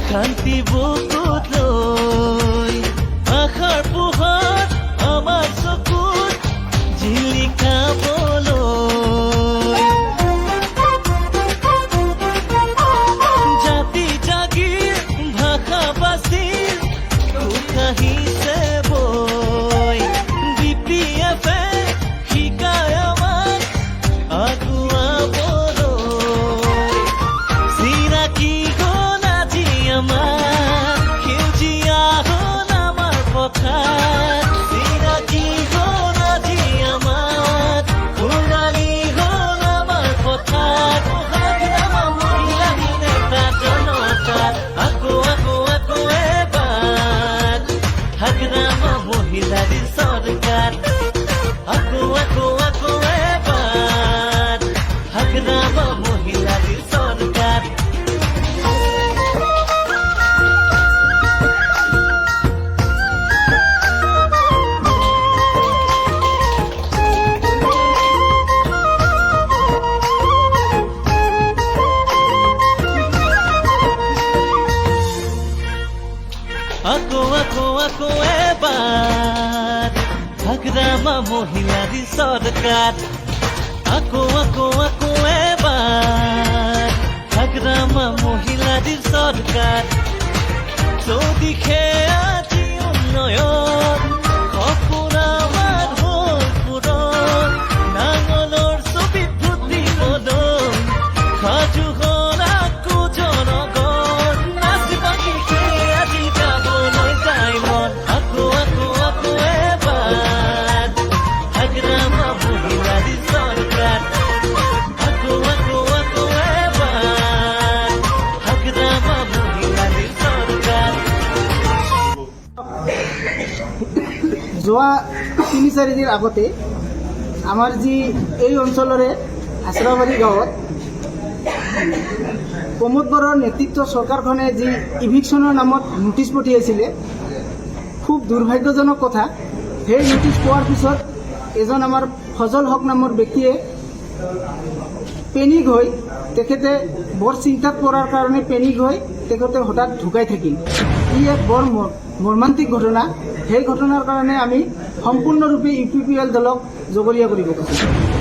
শান্তি বুকুত লৈ আশাৰ পোহৰ আমাৰ চকুত জিলিকাবলৈ জাতি জাগিৰ ভাষা বাচিৰ সুখ আহিছে বৈ BPF-এ শিকায় আমাক আগুৱাবলৈ চিনাকি হ'ল আজি আমাৰ সেউজীয়া হ'ল আমাৰ পথাৰ চিনাকি হ'ল আজি আমাৰ সোণালী হ'ল আমাৰ পথাৰ আমাৰ মহিলা নেতা জনতাৰ আকৌ আকৌ আকৌ এবাৰ হাগ্ৰামা মহিলাৰ চৰকাৰ আকৌ আকৌ আকৌ এবাৰ হাগ্ৰামা মহিলাৰ চৰকাৰ আকৌ আকৌ আকৌ এবাৰ হাগ্ৰামা মহিলাৰ চৰকাৰ আকৌ আকৌ আকৌ এবাৰ হাগ্ৰামা মহিলাৰ চৰকাৰ চৌদিশে আজি উন্নয়ন সপোন আমাৰ হ'ল পূৰণ নাঙলৰ ছবিত ফুটি বদন সাজু হ'ল আকৌ জনগণ নাচি বাগি আজি গাবলৈ যায় মন আকৌ আকৌ আকৌ এবাৰ হাগ্ৰামা মহিলাৰ চৰকাৰ আকৌ আকৌ আকৌ এবাৰ হাগ্ৰামা মহিলাৰ চৰকাৰ যোৱা ৩-৪ দিন আগতে আমাৰ যি এই অঞ্চলৰে আশ্ৰাবাৰী গাঁৱত প্ৰমোদ বড়োৰ নেতৃত্বৰ চৰকাৰখনে যি ইভিকশ্যনৰ নামত নোটিছ পঠিয়াইছিলে খুব দুৰ্ভাগ্যজনক কথা সেই নোটিছ পোৱাৰ পিছত এজন আমাৰ ফজল হক নামৰ ব্যক্তিয়ে পেনিক হৈ তেখেতে বৰ চিন্তাত পৰাৰ কাৰণে পেনিক হৈ তেখেতে হঠাৎ ঢুকাই থাকিল ই এক বৰ মৰ্মান্তিক ঘটনা সেই ঘটনাৰ কাৰণে আমি সম্পূৰ্ণৰূপে UPPL দলক জগৰীয়া কৰিব খুজিছোঁ।